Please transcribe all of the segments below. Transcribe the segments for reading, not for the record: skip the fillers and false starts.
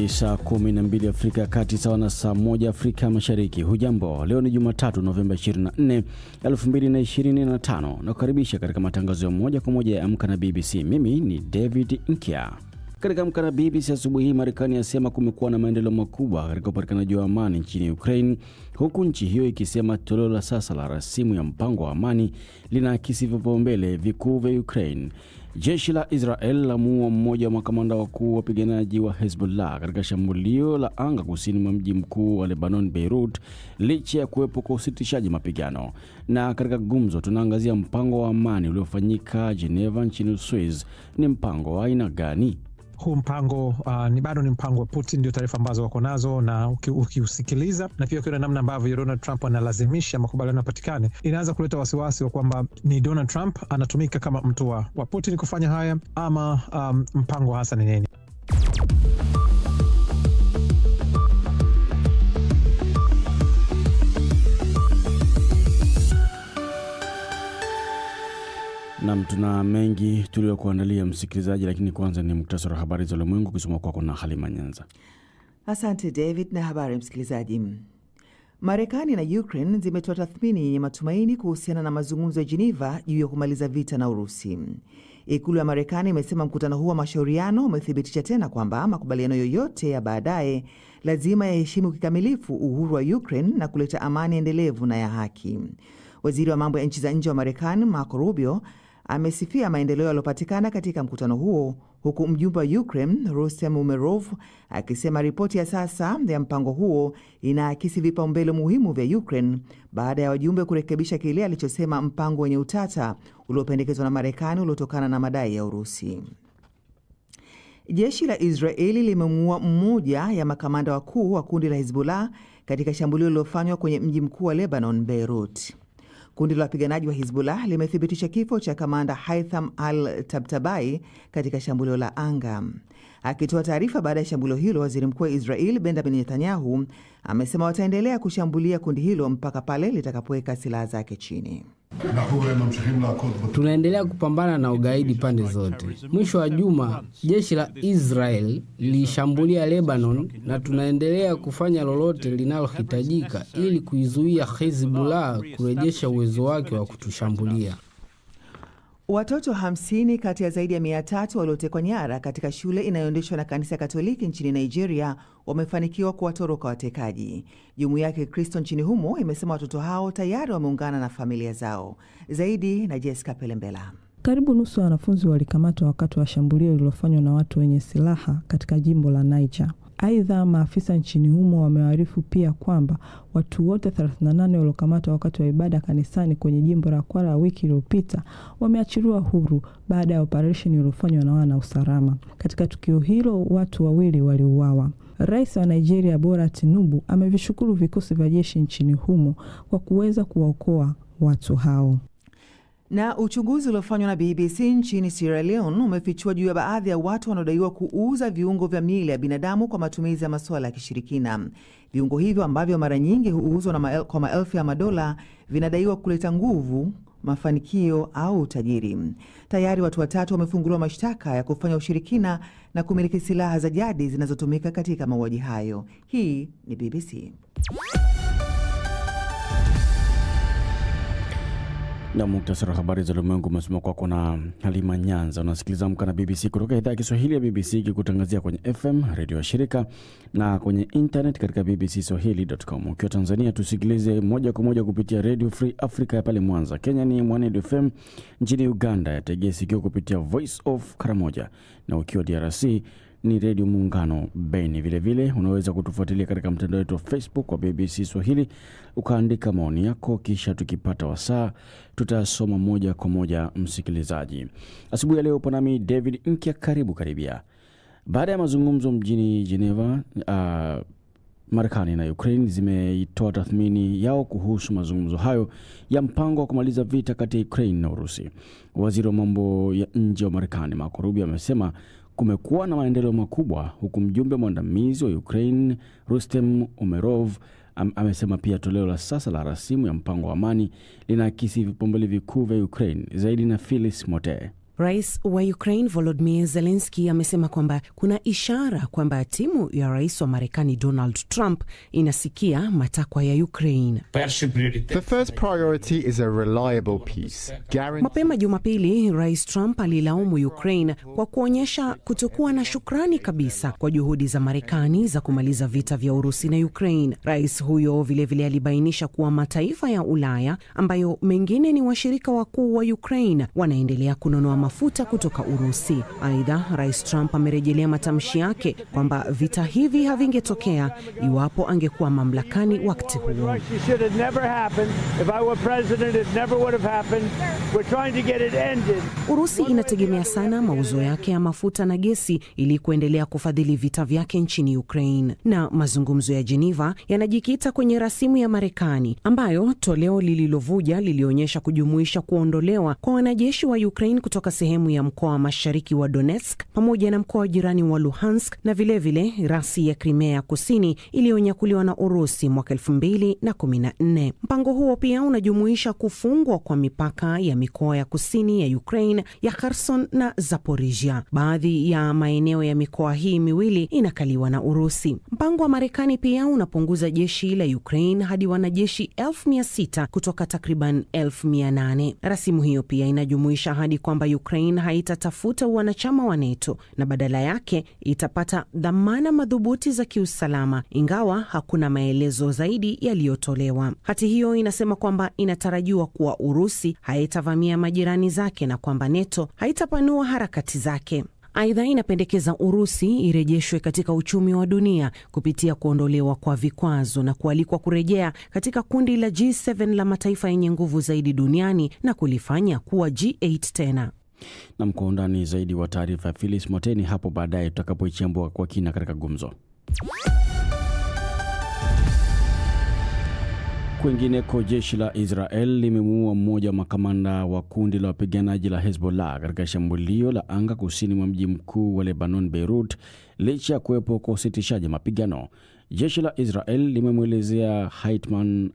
Ni saa 12 Afrika ya Kati, sawa na saa 1 Afrika Mashariki. Hujambo, leo ni Jumatatu Novemba 24, 2025 na kukaribisha katika matangazo ya moja kwa moja ya Amka na BBC. Mimi ni David Nkia. Katika Amka na BBC asubuhi hii, Marekani yasema kumekuwa na maendeleo makubwa katika upatikanaji wa amani nchini Ukraine, huku nchi hiyo ikisema toleo la sasa la rasimu ya mpango wa amani linaakisi vipaumbele vikuu vya Ukraine. Jeshi la Israel lamuua mmoja wa makamanda wakuu wa wapiganaji wa Hezbollah katika shambulio la anga kusini mwa mji mkuu wa Lebanon, Beirut, licha ya kuwepo kwa usitishaji mapigano. Na katika gumzo tunaangazia mpango wa amani uliofanyika Geneva nchini Uswizi. Ni mpango wa aina gani? Huu mpango bado ni mpango wa Putin, ndio taarifa ambazo wako nazo, na ukiusikiliza na pia ukiona namna ambavyo Donald Trump analazimisha makubaliano yapatikane, inaanza kuleta wasiwasi wa kwamba ni Donald Trump anatumika kama mtu wa Putin kufanya haya, ama mpango hasa ni nini? Na tuna mengi tuliokuandalia msikilizaji, lakini kwanza ni muktasari wa habari za ulimwengu kusoma kwako na Halima Nyanza. Asante David, na habari msikilizaji. Marekani na Ukraine zimetoa tathmini yenye matumaini kuhusiana na mazungumzo ya Geneva juu ya kumaliza vita na Urusi. Ikulu ya Marekani imesema mkutano huu wa mashauriano umethibitisha tena kwamba makubaliano yoyote ya baadaye lazima yaheshimu kikamilifu uhuru wa Ukraine na kuleta amani endelevu na ya haki. Waziri wa mambo ya nchi za nje wa Marekani Marco Rubio amesifia maendeleo yaliyopatikana katika mkutano huo, huku mjumbe wa Ukraine Rustem Umerov akisema ripoti ya sasa ya mpango huo inaakisi vipaumbele muhimu vya Ukraine baada ya wajumbe kurekebisha kile alichosema mpango wenye utata uliopendekezwa na Marekani uliotokana na madai ya Urusi. Jeshi la Israeli limemuua mmoja ya makamanda wakuu wa kundi la Hezbollah katika shambulio lililofanywa kwenye mji mkuu wa Lebanon, Beirut. Kundi la wapiganaji wa Hezbollah limethibitisha kifo cha kamanda Haitham al-Tabtabai katika shambulio la anga. Akitoa taarifa baada ya shambulio hilo, waziri mkuu wa Israel Benjamin Netanyahu amesema wataendelea kushambulia kundi hilo mpaka pale litakapoweka silaha zake chini. Tunaendelea kupambana na ugaidi pande zote. Mwisho wa juma, jeshi la Israel lilishambulia Lebanon na tunaendelea kufanya lolote linalohitajika ili kuizuia Hezbollah kurejesha uwezo wake wa kutushambulia. Watoto 50 kati ya zaidi ya 300 waliotekwa nyara katika shule inayoendeshwa na kanisa Katoliki nchini Nigeria wamefanikiwa kuwatoroka watekaji. Jumuiya ya Kikristo nchini humo imesema watoto hao tayari wameungana na familia zao. Zaidi na Jessica Pelembela. Karibu nusu ya wanafunzi walikamatwa wakati wa shambulio lililofanywa na watu wenye silaha katika jimbo la Niger. Aidha, maafisa nchini humo wamearifu pia kwamba watu wote 38 waliokamatwa wakati wa ibada kanisani kwenye jimbo la Kwara wiki iliyopita wameachiliwa huru baada ya operation iliyofanywa na wana usalama. Katika tukio hilo, watu 2 waliuawa. Rais wa Nigeria Bola Tinubu amevishukuru vikosi vya jeshi nchini humo kwa kuweza kuwaokoa watu hao. Na uchunguzi uliofanywa na BBC nchini Sierra Leone umefichua juu ya baadhi ya watu wanaodaiwa kuuza viungo vya miili ya binadamu kwa matumizi ya masuala ya kishirikina. Viungo hivyo ambavyo mara nyingi huuzwa kwa maelfu ya madola vinadaiwa kuleta nguvu, mafanikio au utajiri. Tayari watu 3 wamefunguliwa mashtaka ya kufanya ushirikina na kumiliki silaha za jadi zinazotumika katika mauaji hayo. Hii ni BBC. Na muktasari wa habari za ulimwengu umesoma kwako na Halima Nyanza. Unasikiliza Amka na BBC kutoka idhaa ya Kiswahili ya BBC ikikutangazia kwenye FM, redio ya shirika na kwenye internet katika bbcswahili.com. Ukiwa Tanzania tusikilize moja kwa moja kupitia Radio Free Africa ya pale Mwanza. Kenya ni Mwanedu FM. Nchini Uganda ya tegea sikio kupitia Voice of Karamoja, na ukiwa DRC ni Radio Muungano Beni. Vile vile unaweza kutufuatilia katika mtandao wetu wa Facebook wa BBC Swahili, ukaandika maoni yako, kisha tukipata wasaa tutasoma moja kwa moja msikilizaji. Asubuhi ya leo upo nami David Nkia, karibia. Baada ya mazungumzo mjini Geneva, Marekani na Ukraine zimeitoa tathmini yao kuhusu mazungumzo hayo ya mpango wa kumaliza vita kati ya Ukraine na Urusi. Waziri wa mambo ya nje wa Marekani Marco Rubio amesema kumekuwa na maendeleo makubwa, huku mjumbe mwandamizi wa Ukraine Rustem Umerov amesema pia toleo la sasa la rasimu ya mpango wa amani linaakisi vipaumbele vikuu vya Ukraine. Zaidi na Phyllis Mote. Rais wa Ukraine Volodymyr Zelensky amesema kwamba kuna ishara kwamba timu ya rais wa Marekani Donald Trump inasikia matakwa ya Ukraine. The first priority is a reliable peace. Mapema Jumapili, Rais Trump alilaumu Ukraine kwa kuonyesha kutokuwa na shukrani kabisa kwa juhudi za Marekani za kumaliza vita vya Urusi na Ukraine. Rais huyo vilevile alibainisha kuwa mataifa ya Ulaya ambayo mengine ni washirika wakuu wa Ukraine wanaendelea kununua mafuta kutoka Urusi. Aidha, Rais Trump amerejelea matamshi yake kwamba vita hivi havingetokea iwapo angekuwa mamlakani wakati huo. Urusi inategemea sana mauzo yake ya mafuta na gesi ili kuendelea kufadhili vita vyake nchini Ukraine. Na mazungumzo ya Geneva yanajikita kwenye rasimu ya Marekani ambayo toleo lililovuja lilionyesha kujumuisha kuondolewa kwa wanajeshi wa Ukraine kutoka sehemu ya mkoa wa mashariki wa Donetsk pamoja na mkoa jirani wa Luhansk na vilevile rasi ya Crimea Kusini iliyonyakuliwa na Urusi mwaka 2014. Mpango huo pia unajumuisha kufungwa kwa mipaka ya mikoa ya kusini ya Ukraine ya Kherson na Zaporizhia. Baadhi ya maeneo ya mikoa hii miwili inakaliwa na Urusi. Mpango wa Marekani pia unapunguza jeshi la Ukraine hadi wanajeshi 600 kutoka takriban 800. Rasimu hiyo pia inajumuisha hadi kwamba Ukraine haitatafuta wanachama wa NATO na badala yake itapata dhamana madhubuti za kiusalama, ingawa hakuna maelezo zaidi yaliyotolewa. Hati hiyo inasema kwamba inatarajiwa kuwa Urusi haitavamia majirani zake na kwamba NATO haitapanua harakati zake. Aidha, inapendekeza Urusi irejeshwe katika uchumi wa dunia kupitia kuondolewa kwa vikwazo na kualikwa kurejea katika kundi la G7 la mataifa yenye nguvu zaidi duniani na kulifanya kuwa G8 tena. Na kwa undani zaidi wa taarifa ya Phyllis Moteni hapo baadaye tutakapoichambua kwa kina katika gumzo. Kwingineko, jeshi la Israel limemuua mmoja wa makamanda wa kundi la wapiganaji la Hezbollah katika shambulio la anga kusini mwa mji mkuu wa Lebanon, Beirut, licha ya kuwepo kwa usitishaji mapigano. Jeshi la Israel limemwelezea Haitman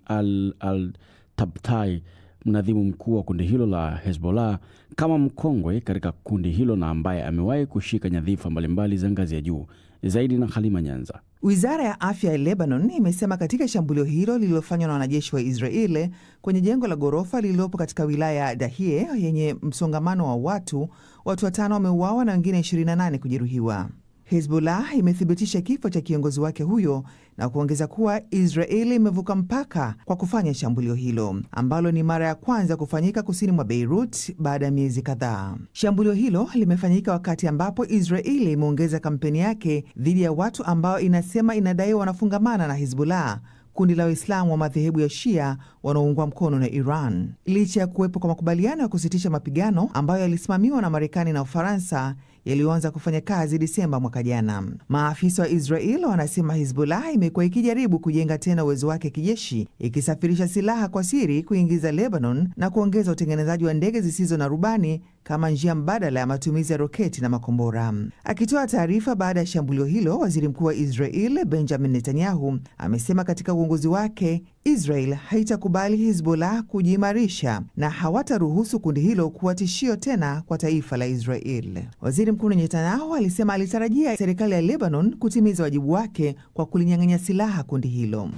al-Tabtai, mnadhimu mkuu wa kundi hilo la Hezbollah, kama mkongwe katika kundi hilo na ambaye amewahi kushika nyadhifa mbalimbali za ngazi ya juu. Zaidi na Halima Nyanza. Wizara ya afya ya Lebanon imesema katika shambulio hilo lililofanywa na wanajeshi wa Israeli kwenye jengo la ghorofa lililopo katika wilaya ya Dahie yenye msongamano wa watu 5 wameuawa na wengine 28 kujeruhiwa. Hezbollah imethibitisha kifo cha kiongozi wake huyo na kuongeza kuwa Israeli imevuka mpaka kwa kufanya shambulio hilo ambalo ni mara ya kwanza kufanyika kusini mwa Beirut baada ya miezi kadhaa. Shambulio hilo limefanyika wakati ambapo Israeli imeongeza kampeni yake dhidi ya watu ambao inasema inadaiwa wanafungamana na Hezbollah, kundi la Waislamu wa madhehebu ya Shia wanaoungwa mkono na Iran. Licha ya kuwepo kwa makubaliano ya kusitisha mapigano ambayo yalisimamiwa na Marekani na Ufaransa yaliyoanza kufanya kazi Disemba mwaka jana, maafisa wa Israel wanasema Hezbollah imekuwa ikijaribu kujenga tena uwezo wake kijeshi, ikisafirisha silaha kwa siri kuingiza Lebanon na kuongeza utengenezaji wa ndege zisizo na rubani kama njia mbadala ya matumizi ya roketi na makombora. Akitoa taarifa baada ya shambulio hilo, waziri mkuu wa Israel Benjamin Netanyahu amesema katika uongozi wake Israel haitakubali Hezbollah kujiimarisha na hawataruhusu kundi hilo kuwa tishio tena kwa taifa la Israel. Waziri mkuu Netanyahu alisema alitarajia serikali ya Lebanon kutimiza wajibu wake kwa kulinyang'anya silaha kundi hilo.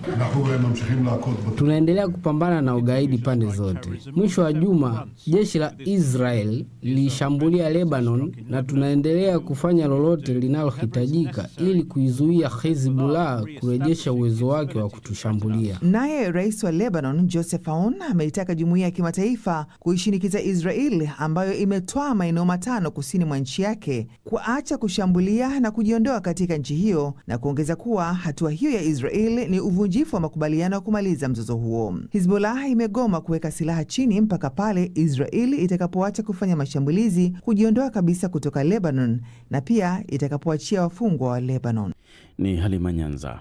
Tunaendelea kupambana na ugaidi pande zote. Mwisho wa juma, jeshi la Israel lilishambulia Lebanon na tunaendelea kufanya lolote linalohitajika ili kuizuia Hezbollah kurejesha uwezo wake wa kutushambulia. Naye rais wa Lebanon Joseph Aoun ameitaka jumuiya ya kimataifa kuishinikiza Israel ambayo imetwaa maeneo 5 kusini mwa nchi yake kuacha kushambulia na kujiondoa katika nchi hiyo, na kuongeza kuwa hatua hiyo ya Israel ni uvunjifu wa makubaliano ya kumaliza mzozo huo. Hezbollah imegoma kuweka silaha chini mpaka pale Israel itakapoacha kufanya mashambulizi, kujiondoa kabisa kutoka Lebanon na pia itakapoachia wafungwa wa Lebanon. Ni Halima Nyanza.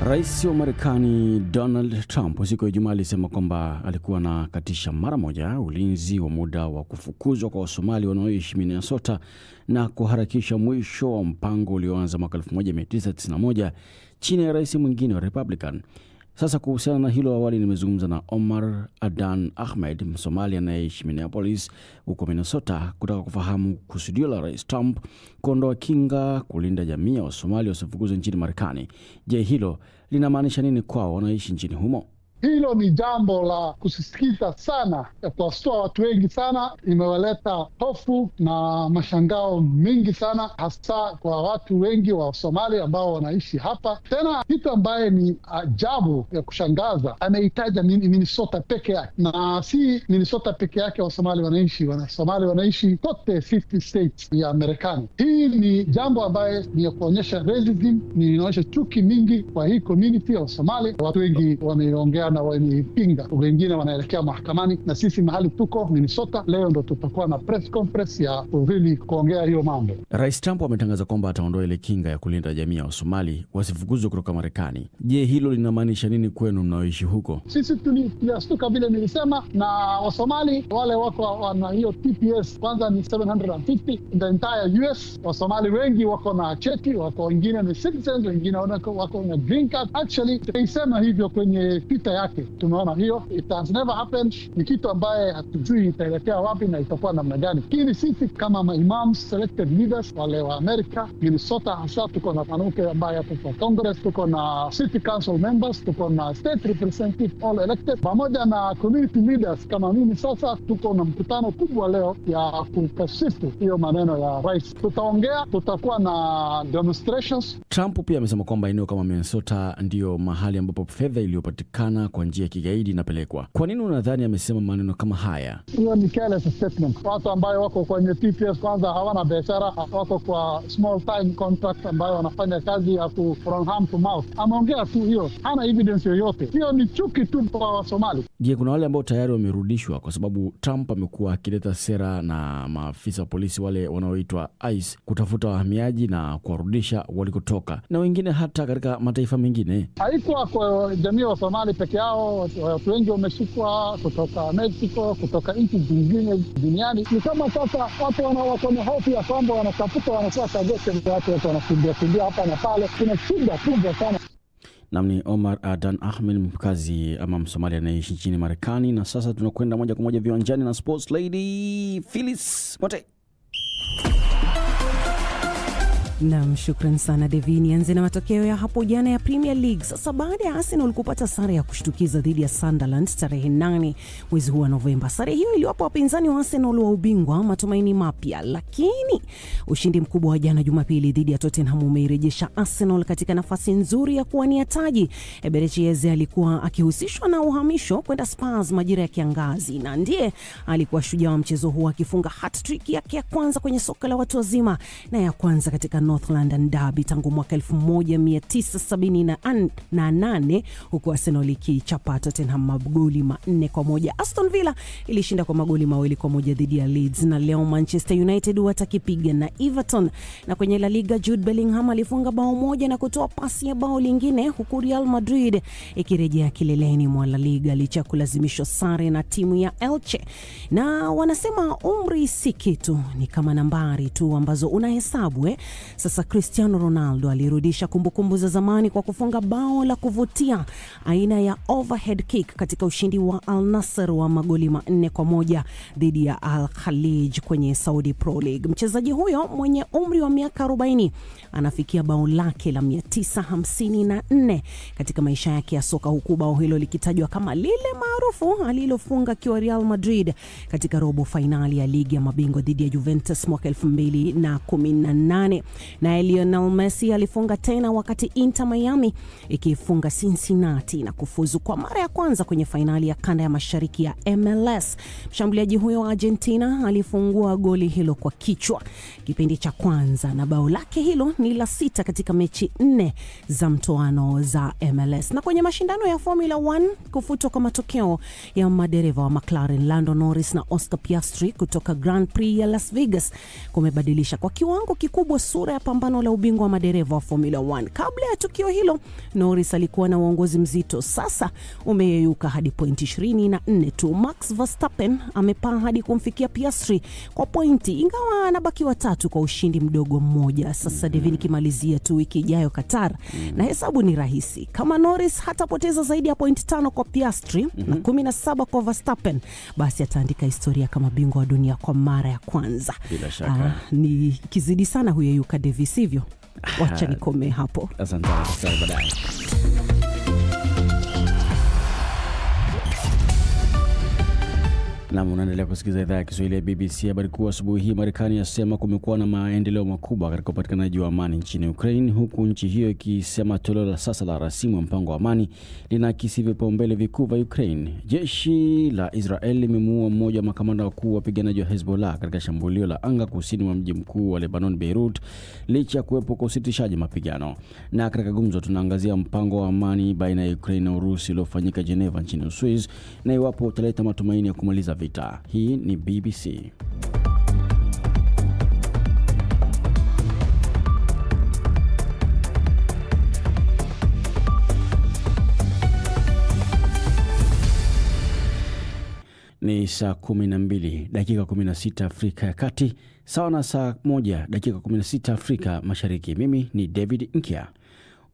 Rais wa Marekani Donald Trump siku ya Ijumaa alisema kwamba alikuwa anakatisha mara moja ulinzi wa muda wa kufukuzwa kwa Wasomali wanaoishi Minnesota na kuharakisha mwisho wa mpango ulioanza mwaka 1991 chini ya rais mwingine wa Republican. Sasa kuhusiana na hilo, awali nimezungumza na Omar Adan Ahmed, Msomali anayeishi Minneapolis huko Minnesota, kutaka kufahamu kusudio la Rais Trump kuondoa kinga kulinda jamii ya Wasomali wasifukuzwe nchini Marekani. Je, hilo linamaanisha nini kwao wanaishi nchini humo? Hilo ni jambo la kusisitiza sana, ya kuwastua watu wengi sana. Imewaleta hofu na mashangao mengi sana, hasa kwa watu wengi wa Somali ambao wanaishi hapa. Tena kitu ambaye ni ajabu ya kushangaza, amehitaja Minnesota peke yake, na si Minnesota peke yake wa Somali wanaishi. Somali wanaishi kote 50 states ya Marekani. Hii ni jambo ambaye ni ya kuonyesha racism, ni inaonyesha chuki mingi kwa hii community ya Somali. Watu wengi wameongea na wanipinga, wengine wanaelekea mahakamani, na sisi mahali tuko Minnesota leo ndo tutakuwa na press conference ya really kuongea hiyo mambo. Rais Trump ametangaza kwamba ataondoa ile kinga ya kulinda jamii ya Wasomali wasifukuzwe kutoka Marekani. Je, hilo linamaanisha nini kwenu mnaoishi huko? Sisi tuliastuka vile nilisema, na Wasomali wale wako wana hiyo TPS kwanza ni 750 in the entire US. Wasomali wengi wako na cheti, wako wengine ni citizens, wengine wako na green card. Actually tulisema hivyo kwenye Twitter yake. Tumeona hiyo, it has never happened. Ni kitu ambaye hatujui itaelekea wapi na itakuwa namna gani. Lakini sisi kama maimams, selected leaders wale wa Amerika, Minnesota hasa, tuko na panuke ambaye hapo kwa Congress, tuko na city council members, tuko na state representative all elected, pamoja na community leaders kama mimi. Sasa tuko na mkutano kubwa leo ya kupasisi hiyo maneno ya rais. Tutaongea, tutakuwa na demonstrations. Trump pia amesema kwamba eneo kama Minnesota ndio mahali ambapo fedha iliyopatikana kwa njia ya kigaidi inapelekwa. Kwa nini unadhani amesema maneno kama haya? Hiyo ni careless statement. Watu ambao wako kwenye TPS kwanza hawana biashara, wako kwa small time contract ambayo wanafanya kazi ya from hand to mouth. Ameongea tu hiyo, hana evidence yoyote. Hiyo ni chuki tu kwa Wasomali. Je, kuna wale ambao tayari wamerudishwa? Kwa sababu Trump amekuwa akileta sera na maafisa wa polisi wale wanaoitwa ICE kutafuta wahamiaji na kuwarudisha walikotoka, na wengine hata katika mataifa mengine. Haikuwa kwa jamii wa Somali peke yao, watu wengi wameshikwa kutoka Mexico, kutoka nchi zingine duniani. Ni kama sasa watu wako na hofu ya kwamba wanatafuta, wanakuwa targeted, watu wanakimbia hapa na pale. Kuna shida kubwa sana. Namni Omar Adan Ahmed, mkazi ama Msomali anayeishi nchini Marekani. Na sasa tunakwenda moja kwa moja viwanjani na sports lady Phyllis Mote. Naam, shukran sana Devi. Nianze na matokeo ya hapo jana ya Premier League. Sasa baada ya Arsenal kupata sare ya kushtukiza dhidi ya Sunderland tarehe 8 mwezi huu wa Novemba. Sare hiyo iliwapa wapinzani wa Arsenal wa ubingwa matumaini mapya, lakini ushindi mkubwa wa jana Jumapili dhidi ya Tottenham umeirejesha Arsenal katika nafasi nzuri ya kuwania taji. Eberechi Eze alikuwa akihusishwa na uhamisho kwenda Spurs majira ya kiangazi, na ndiye alikuwa shujaa wa mchezo huu akifunga hat-trick yake ya kwanza kwenye soka la watu wazima na ya kwanza katika North London Derby tangu mwaka 1978, huku Arsenal ikichapa Tottenham magoli 4-1. Aston Villa ilishinda kwa magoli 2-1 dhidi ya Leeds, na leo Manchester United watakipiga na Everton. Na kwenye La Liga, Jude Bellingham alifunga bao moja na kutoa pasi ya bao lingine, huku Real Madrid ikirejea kileleni mwa La Liga licha kulazimishwa sare na timu ya Elche. Na wanasema umri si kitu, ni kama nambari tu ambazo unahesabu. Sasa Cristiano Ronaldo alirudisha kumbukumbu za zamani kwa kufunga bao la kuvutia aina ya overhead kick katika ushindi wa Al Nassr wa magoli 4-1 dhidi ya Al Khalij kwenye Saudi Pro League. Mchezaji huyo mwenye umri wa miaka 40 anafikia bao lake la 954 katika maisha yake ya soka, huku bao hilo likitajwa kama lile maarufu alilofunga akiwa Real Madrid katika robo finali ya ligi ya mabingwa dhidi ya Juventus mwaka 2018. Na Lionel Messi alifunga tena wakati Inter Miami ikifunga Cincinnati na kufuzu kwa mara ya kwanza kwenye fainali ya kanda ya mashariki ya MLS. Mshambuliaji huyo wa Argentina alifungua goli hilo kwa kichwa kipindi cha kwanza, na bao lake hilo ni la 6 katika mechi 4 za mtoano za MLS. Na kwenye mashindano ya Formula 1, kufutwa kwa matokeo ya madereva wa McLaren Lando Norris na Oscar Piastri kutoka Grand Prix ya Las Vegas kumebadilisha kwa kiwango kikubwa sura ya ya pambano la ubingwa wa madereva wa Formula 1. Kabla ya tukio hilo, Norris alikuwa na uongozi mzito. Sasa umeyeyuka hadi pointi 24 tu. Max Verstappen amepaa hadi kumfikia Piastri kwa pointi, ingawa anabaki watatu kwa ushindi mdogo mmoja. Sasa David kimalizia tu wiki ijayo Qatar, na hesabu ni rahisi. Kama Norris hatapoteza zaidi ya pointi 5 kwa Piastri na 17 kwa Verstappen, basi ataandika historia kama bingwa wa dunia kwa mara ya kwanza. Bila shaka. Ni kizidi sana huyeyuka Davis, hivyo wacha nikome hapo. Asante sana, baadaye. Na mnaendelea kusikiliza idhaa ya Kiswahili ya BBC. Habari kuu asubuhi hii, Marekani yasema kumekuwa na maendeleo makubwa katika upatikanaji wa amani nchini Ukraine, huku nchi hiyo ikisema toleo la sasa la rasimu ya mpango wa amani linakisi vipaumbele vikuu vya Ukraine. Jeshi la Israel limemuua mmoja wa makamanda wakuu wa wapiganaji wa Hezbollah katika shambulio la anga kusini mwa mji mkuu wa Lebanon, Beirut, licha kuwepo kwa usitishaji mapigano. Na katika gumzo tunaangazia mpango wa amani baina ya Ukraine na Urusi uliofanyika Geneva nchini Uswizi, na iwapo utaleta matumaini ya kumaliza vita. Hii ni BBC. Ni saa 12 dakika 16 Afrika ya Kati, sawa na saa 1 dakika 16 Afrika Mashariki. Mimi ni David Nkia.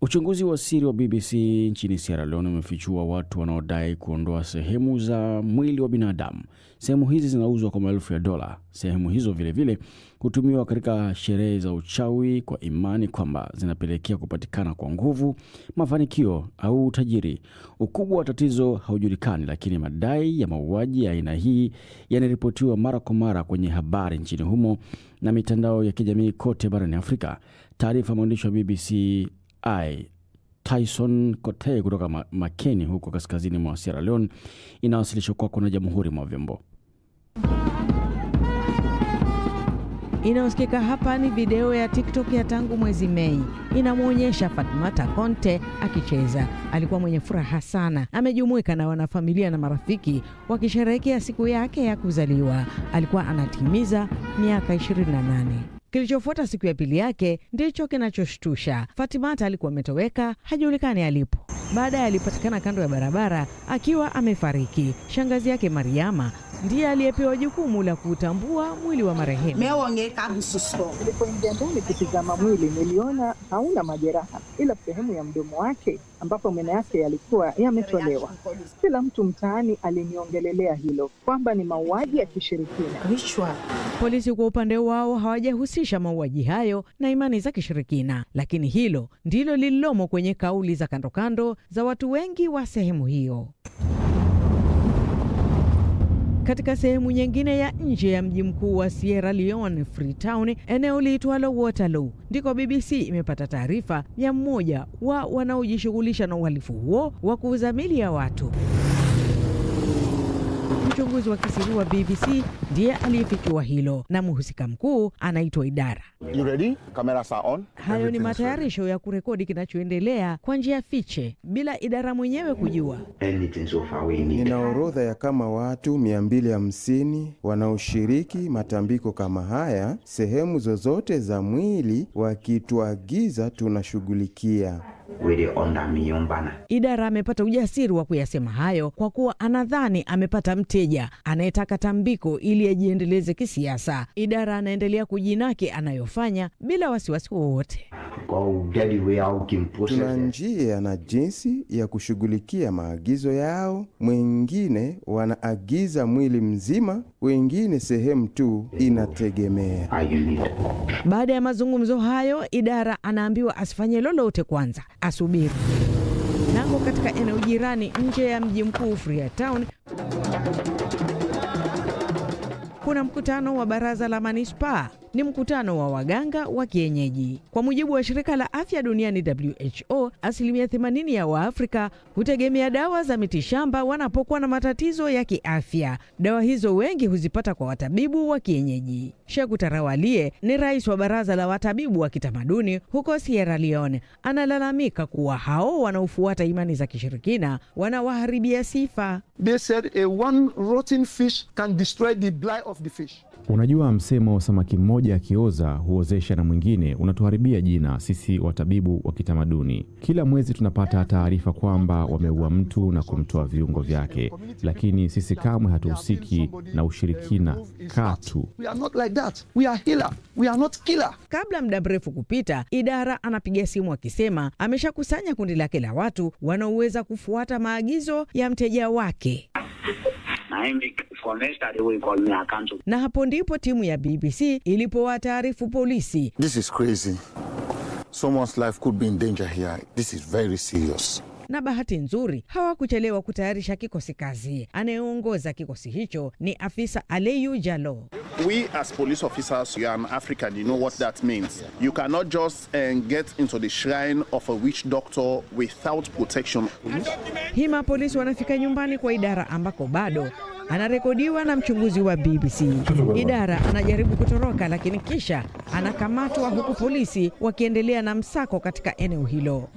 Uchunguzi wa siri wa BBC nchini Sierra Leone umefichua watu wanaodai kuondoa sehemu za mwili wa binadamu. Sehemu hizi zinauzwa kwa maelfu ya dola. Sehemu hizo vile vile hutumiwa katika sherehe za uchawi kwa imani kwamba zinapelekea kupatikana kwa nguvu, mafanikio au utajiri. Ukubwa wa tatizo haujulikani, lakini madai ya mauaji ya aina hii yanaripotiwa mara kwa mara kwenye habari nchini humo na mitandao ya kijamii kote barani Afrika. Taarifa mwandishi wa BBC Tyson Kote kutoka Makeni huko kaskazini mwa Sierra Leone inawasilishwa kwako na Jamhuri mwa Vyombo. Inaosikika hapa ni video ya TikTok ya tangu mwezi Mei. Inamuonyesha Fatmata Conte akicheza. Alikuwa mwenye furaha sana. Amejumuika na wanafamilia na marafiki wakisherehekea siku yake ya kuzaliwa. Alikuwa anatimiza miaka 28. Kilichofuata siku ya pili yake ndicho kinachoshtusha. Fatimata alikuwa ametoweka, hajulikani alipo. Baadaye alipatikana kando ya barabara akiwa amefariki. Shangazi yake Mariama ndiye aliyepewa jukumu la kutambua mwili wa marehemu. Nilipoingia ndani kutizama mwili, niliona hauna majeraha, ila sehemu ya mdomo wake ambapo meno yake yalikuwa yametolewa. Kila mtu mtaani aliniongelelea hilo, kwamba ni mauaji ya kishirikina. Polisi kwa upande wao hawajahusisha mauaji hayo na imani za kishirikina, lakini hilo ndilo lililomo kwenye kauli za kando za watu wengi wa sehemu hiyo. Katika sehemu nyingine ya nje ya mji mkuu wa Sierra Leone, Freetown, eneo liitwalo Waterloo, ndiko BBC imepata taarifa ya mmoja wa wanaojishughulisha na uhalifu huo wa kuuza miili ya watu. Mchunguzi wa kisiri wa BBC ndiye aliyefichua hilo, na mhusika mkuu anaitwa Idara. You ready? Cameras are on. Hayo ni matayarisho ya kurekodi kinachoendelea kwa njia fiche bila Idara mwenyewe kujua. Nina orodha ya kama watu 250 wanaoshiriki matambiko kama haya. Sehemu zozote za mwili wakituagiza tunashughulikia. Idara amepata ujasiri wa kuyasema hayo kwa kuwa anadhani amepata mteja anayetaka tambiko ili ajiendeleze kisiasa. Idara anaendelea kujinaki anayofanya bila wasiwasi wowote. Tuna njia na jinsi ya kushughulikia maagizo yao. Mwingine wanaagiza mwili mzima, wengine sehemu tu, inategemea. Baada ya mazungumzo hayo, Idara anaambiwa asifanye lolote kwanza, asubiri. Nako katika eneo jirani nje ya mji mkuu Freetown, kuna mkutano wa baraza la manispaa. Ni mkutano wa waganga wa kienyeji. Kwa mujibu wa shirika la afya duniani WHO, 80% ya Waafrika hutegemea dawa za mitishamba wanapokuwa na matatizo ya kiafya. Dawa hizo wengi huzipata kwa watabibu wa kienyeji. Sheku Tarawalie ni rais wa baraza la watabibu wa kitamaduni huko Sierra Leone. Analalamika kuwa hao wanaofuata imani za kishirikina wanawaharibia sifa. They said a one rotten fish can destroy the blood of the fish. Unajua msemo samaki mmoja akioza huozesha na mwingine, unatuharibia jina sisi watabibu wa kitamaduni. Kila mwezi tunapata taarifa kwamba wameua mtu na kumtoa viungo vyake, lakini sisi kamwe hatuhusiki na ushirikina katu. Kabla muda mrefu kupita, idara anapiga simu akisema ameshakusanya kundi lake la watu wanaoweza kufuata maagizo ya mteja wake. Na hapo ndipo timu ya BBC ilipowataarifu polisi. This is crazy. Someone's life could be in danger here. This is very serious. Na bahati nzuri hawakuchelewa kutayarisha kikosi kazi. Anayeongoza kikosi hicho ni afisa Aliyu Jalo. We as police officers, you are an African, you know what that means. You cannot just get into the shrine of a witch doctor without protection. Hima polisi wanafika nyumbani kwa idara ambako bado anarekodiwa na mchunguzi wa BBC. Idara anajaribu kutoroka lakini kisha anakamatwa huku polisi wakiendelea na msako katika eneo hilo.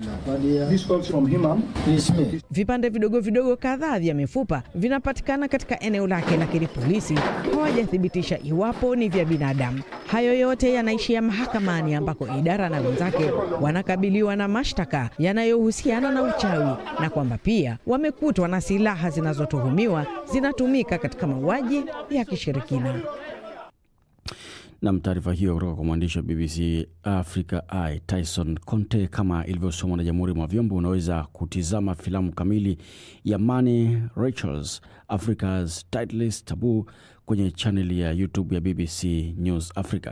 Vipande vidogo vidogo kadhaa vya mifupa vinapatikana katika eneo lake, lakini polisi hawajathibitisha iwapo ni vya binadamu. Hayo yote yanaishia mahakamani ambako idara na wenzake wanakabiliwa na mashtaka yanayohusiana na uchawi na kwamba pia wamekutwa na silaha zinazotuhumiwa zinatumika katika mauaji ya kishirikina. Na taarifa hiyo kutoka kwa mwandishi wa BBC Africa Eye Tyson Conte, kama ilivyosomwa na Jamhuri mwa Vyombo. Unaweza kutizama filamu kamili ya Manny Rachel's Africa's Titless Taboo kwenye channel ya YouTube ya BBC News Africa.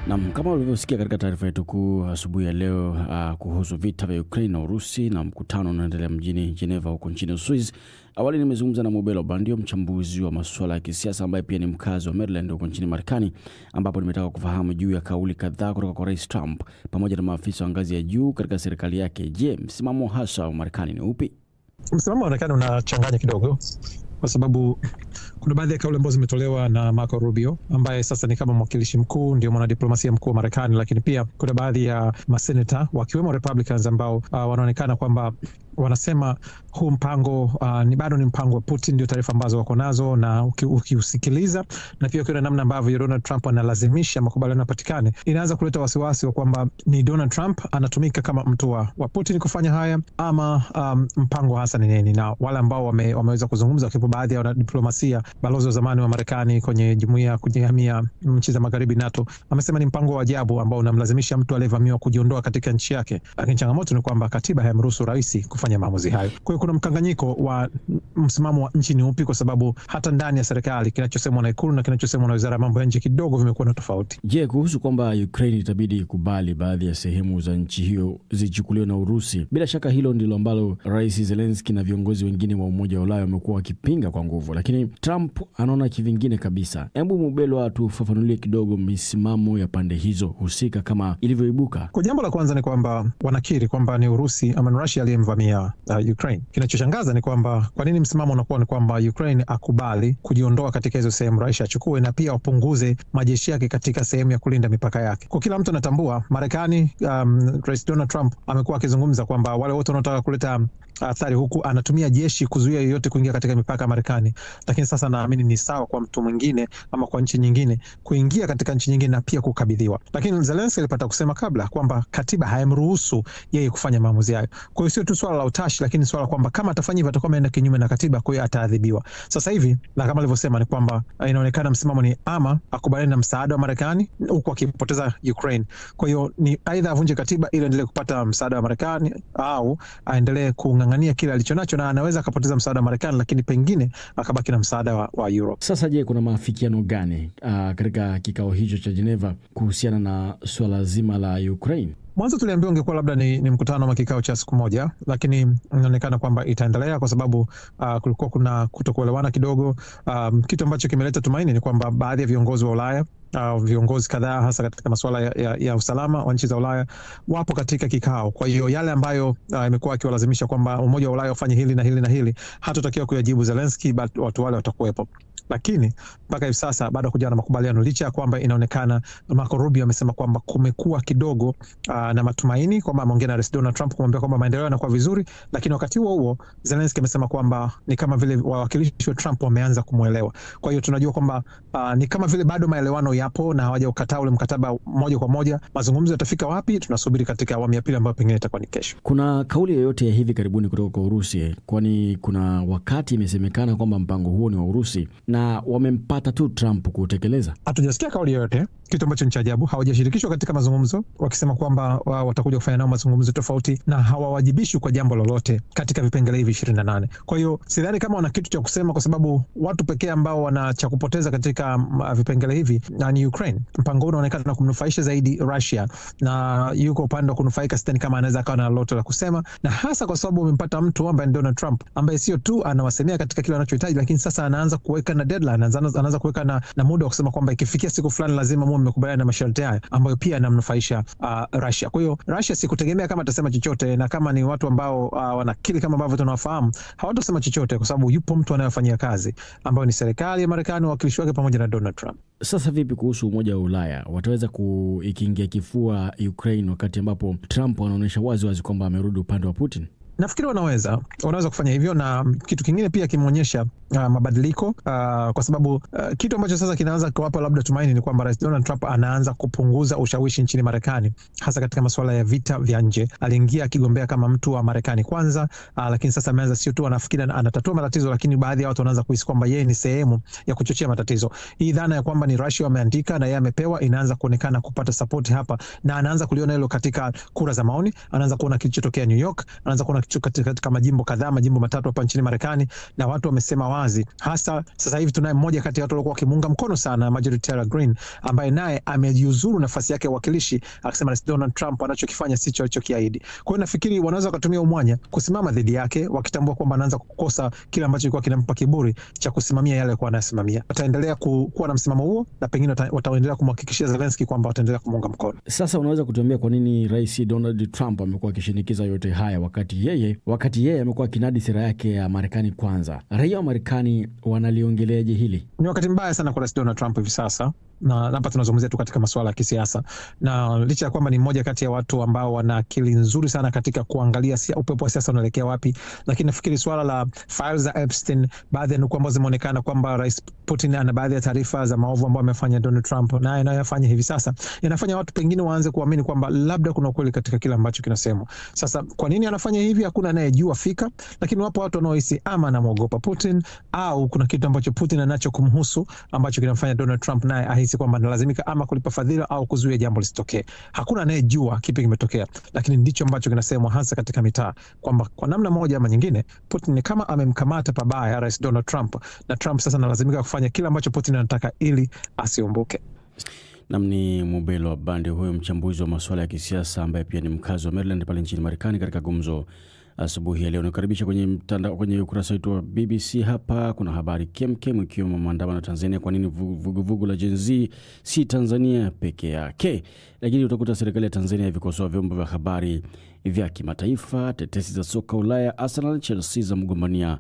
Na kama ulivyosikia katika taarifa yetu kuu asubuhi ya leo kuhusu vita vya Ukraine na Urusi na mkutano unaendelea mjini Geneva huko nchini Uswizi. Awali nimezungumza na Mobelo Bandio, mchambuzi wa masuala ya kisiasa ambaye pia ni mkazi wa Maryland huko nchini Marekani, ambapo nimetaka kufahamu juu ya kauli kadhaa kutoka kwa Rais Trump pamoja na maafisa wa ngazi ya juu katika serikali yake. Je, msimamo hasa wa Marekani ni upi? Msimamo wa Marekani unachanganya kidogo, kwa sababu kuna baadhi ya kauli ambazo zimetolewa na Marco Rubio ambaye sasa ni kama mwakilishi mkuu, ndio mwanadiplomasia mkuu wa Marekani, lakini pia kuna baadhi ya maseneta wakiwemo Republicans ambao wanaonekana kwamba wanasema huu mpango ni bado ni mpango wa Putin, ndio taarifa ambazo wako nazo, na ukiusikiliza na pia kuna namna ambavyo Donald Trump analazimisha makubaliano yapatikane, inaanza kuleta wasiwasi wa kwamba ni Donald Trump anatumika kama mtu wa Putin kufanya haya, ama mpango hasa ni nini. Na wale ambao wameweza kuzungumza, kwa baadhi ya diplomasia, balozi wa zamani wa Marekani kwenye jumuiya kujihamia nchi za magharibi NATO, amesema ni mpango wa ajabu ambao unamlazimisha mtu aliyevamiwa kujiondoa katika nchi yake, lakini changamoto ni kwamba katiba haimruhusu rais kufanya maamuzi hayo. Kwa hiyo kuna mkanganyiko wa msimamo wa nchi ni upi, kwa sababu hata ndani ya serikali kinachosemwa na Ikulu na kinachosemwa na Wizara ya Mambo ya Nje kidogo vimekuwa na tofauti. Je, kuhusu kwamba Ukraine itabidi kubali baadhi ya sehemu za nchi hiyo zichukuliwe na Urusi, bila shaka hilo ndilo ambalo Rais Zelensky na viongozi wengine wa Umoja wa Ulaya wamekuwa wakipinga kwa nguvu, lakini Trump anaona kivingine kabisa. Hebu Mubelo atufafanulie kidogo misimamo ya pande hizo husika kama ilivyoibuka. Kwa jambo la kwanza ni kwamba wanakiri kwamba ni Urusi ama Russia aliyemvamia Ukraine. Kinachoshangaza ni kwamba kwa nini msimamo unakuwa ni kwamba Ukraine akubali kujiondoa katika hizo sehemu Russia achukue, na pia wapunguze majeshi yake katika sehemu ya kulinda mipaka yake. Kwa kila mtu anatambua Marekani, Rais Donald Trump amekuwa akizungumza kwamba wale wote wanaotaka kuleta athari huku anatumia jeshi kuzuia yoyote kuingia katika mipaka ya Marekani, lakini sasa naamini ni sawa kwa mtu mwingine ama kwa nchi nyingine kuingia katika nchi nyingine na pia kukabidhiwa. Lakini Zelensky alipata kusema kabla kwamba katiba haimruhusu yeye kufanya maamuzi hayo. Kwa hiyo sio tu swala la utashi, lakini swala kwamba kama atafanya hivyo atakuwa ameenda kinyume na katiba, kwa hiyo ataadhibiwa. Sasa hivi na kama alivyosema ni kwamba inaonekana msimamo ni ama akubaliane na msaada wa Marekani huku akipoteza Ukraine. Kwa hiyo ni aidha avunje katiba ili aendelee kupata msaada wa Marekani au aendelee kung'ang'ania kile alichonacho, na anaweza akapoteza msaada wa Marekani lakini pengine akabaki na msaada wa Europe. Sasa je, kuna maafikiano gani katika kikao hicho cha Geneva kuhusiana na swala zima la Ukraine? Mwanzo tuliambiwa ungekuwa labda ni mkutano wa kikao cha siku moja, lakini inaonekana kwamba itaendelea kwa sababu kulikuwa kuna kutokuelewana kidogo. Kitu ambacho kimeleta tumaini ni kwamba baadhi ya viongozi wa Ulaya, viongozi kadhaa hasa katika masuala ya usalama wa nchi za Ulaya wapo katika kikao. Kwa hiyo yale ambayo imekuwa akiwalazimisha kwamba Umoja wa Ulaya ufanye hili na hili na hili, hatutakiwa kuyajibu Zelensky, but watu wale watakuwepo. lakini mpaka hivi sasa bado kuja na makubaliano, licha ya kwamba inaonekana Marco Rubio amesema kwamba kumekuwa kidogo na matumaini, kwamba ameongea na Rais Donald Trump kumwambia kwamba maendeleo yanakuwa vizuri, lakini wakati huo huo Zelensky amesema kwamba ni kama vile wawakilishi wa Trump wameanza kumuelewa. Kwa hiyo tunajua kwamba ni kama vile bado maelewano yapo na hawajaukataa ule mkataba moja kwa moja. Mazungumzo yatafika wapi? Tunasubiri katika awamu ya pili ambayo pengine itakuwa ni kesho. Kuna kauli yoyote ya hivi karibuni kutoka kwa Urusi? Kwani kuna wakati imesemekana kwamba mpango huo ni wa Urusi na wamempata tu Trump kutekeleza. Hatujasikia kauli yoyote, kitu ambacho ni cha ajabu. Hawajashirikishwa katika mazungumzo, wakisema kwamba watakuja kufanya nao mazungumzo tofauti na hawawajibishwi kwa jambo lolote katika vipengele hivi 28. Kwa hiyo sidhani kama wana kitu cha kusema, kwa sababu watu pekee ambao wana cha kupoteza katika vipengele hivi ni Ukraine. Mpango huu unaonekana kumnufaisha zaidi Russia, na yuko upande wa kunufaika. Sidhani kama anaweza akawa na lolote la kusema, na hasa kwa sababu umempata mtu ambaye Donald Trump, ambaye sio tu anawasemea katika kile anachohitaji, lakini sasa anaanza kuweka na deadline, anaanza kuweka na muda wa kusema kwamba ikifikia siku fulani lazima muwe mmekubaliana na masharti haya, ambayo pia yanamnufaisha Russia. Kwa hiyo Russia sikutegemea kama atasema chochote, na kama ni watu ambao wanakili kama ambavyo tunawafahamu, hawatasema chochote, kwa sababu yupo mtu anayefanyia kazi ambayo ni serikali ya Marekani, wawakilishi wake pamoja na Donald Trump. Sasa vipi kuhusu Umoja wa Ulaya? Wataweza kuikingia kifua Ukraine wakati ambapo Trump anaonyesha wazi kwamba amerudi upande wa Putin? Nafikiri wanaweza kufanya hivyo, na kitu kingine pia kimeonyesha mabadiliko, kwa sababu kitu ambacho sasa kinaanza kuwapa labda tumaini ni kwamba Rais Donald Trump anaanza kupunguza ushawishi nchini Marekani, hasa katika masuala ya vita vya nje. Aliingia akigombea kama mtu wa Marekani kwanza, lakini sasa ameanza sio tu anafikiri anatatua matatizo, lakini baadhi ya watu wanaanza kuhisi kwamba yeye ni sehemu ya kuchochea matatizo. Hii dhana ya kwamba ni Russia wameandika na yeye amepewa inaanza kuonekana kupata support hapa, na anaanza kuliona hilo katika kura za maoni. Anaanza kuona kilichotokea New York, anaanza kuona katika majimbo kadhaa, majimbo matatu hapa nchini Marekani, na watu wamesema wazi. Hasa sasa hivi tunaye mmoja kati ya watu waliokuwa wakimunga mkono sana, Marjorie Taylor Greene, ambaye naye amejiuzuru nafasi yake ya uwakilishi, akisema Rais Donald Trump anachokifanya sicho alichokiahidi. Kwa hiyo nafikiri wanaweza kutumia umwanya kusimama dhidi yake, wakitambua kwamba anaanza kukosa kile ambacho kilikuwa kinampa kiburi cha kusimamia yale alikuwa anasimamia. Wataendelea kuwa na msimamo huo, na pengine wataendelea kumhakikishia Zelensky kwamba wataendelea kumunga mkono. Sasa unaweza kutuambia kwa nini Rais Donald Trump amekuwa akishinikiza yote haya wakati yeye amekuwa kinadi sera yake ya Marekani kwanza? Raia wa Marekani wanaliongeleaje hili? Ni wakati mbaya sana kwa Rais Donald Trump hivi sasa, na hapa tunazungumzia tu katika masuala ya kisiasa, na licha ya kwamba ni mmoja kati ya watu ambao wana akili nzuri sana katika kuangalia upepo wa siasa unaelekea wapi, lakini nafikiri swala la files za Epstein, baadhi ya nukuu ambazo zimeonekana kwamba Rais Putin ana baadhi ya taarifa za maovu ambayo amefanya Donald Trump na anayofanya hivi sasa, inafanya watu pengine waanze kuamini kwamba labda kuna ukweli katika kile ambacho kinasemwa. Sasa kwa nini anafanya hivi? Hakuna anayejua fika, lakini wapo watu wanaohisi ama anamuogopa Putin, au kuna kitu ambacho Putin anacho kumhusu ambacho kinamfanya Donald Trump naye ahisi kwamba analazimika ama kulipa fadhila au kuzuia jambo lisitokee. Hakuna anayejua kipi kimetokea, lakini ndicho ambacho kinasemwa hasa katika mitaa, kwamba kwa namna moja ama nyingine Putin ni kama amemkamata pabaya Rais Donald Trump, na Trump sasa analazimika kufanya kile ambacho Putin anataka ili asiumbuke. Namni Mubelo Bande, huyo mchambuzi wa masuala ya kisiasa ambaye pia ni mkazi wa Maryland pale nchini Marekani, katika gumzo asubuhi ya leo. Nakaribisha kwenye ukurasa wetu wa BBC. Hapa kuna habari kemkem, ikiwemo maandamano Tanzania. Kwa nini vuguvugu la Gen Z si Tanzania peke yake? Lakini utakuta serikali ya Tanzania vikosoa vyombo vya habari vya kimataifa. Tetesi za soka Ulaya, Arsenal Chelsea za mgombania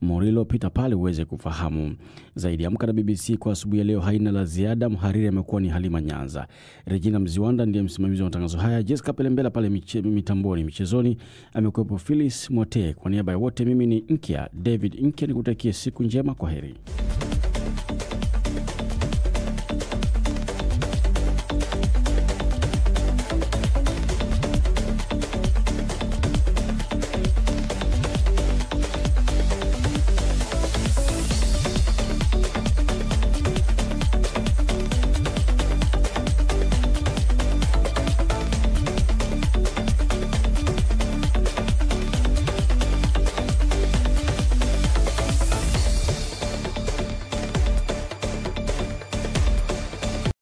Mourinho. Pita pale uweze kufahamu zaidi. Amka na BBC kwa asubuhi ya leo haina la ziada. Mhariri amekuwa ni Halima Nyanza. Regina Mziwanda ndiye msimamizi wa matangazo haya. Jessica Pelembela pale mitamboni. Michezoni amekuwepo Phyllis Mwote. Kwa niaba ya wote, mimi ni Nkia David Nkia, nikutakie siku njema. Kwaheri.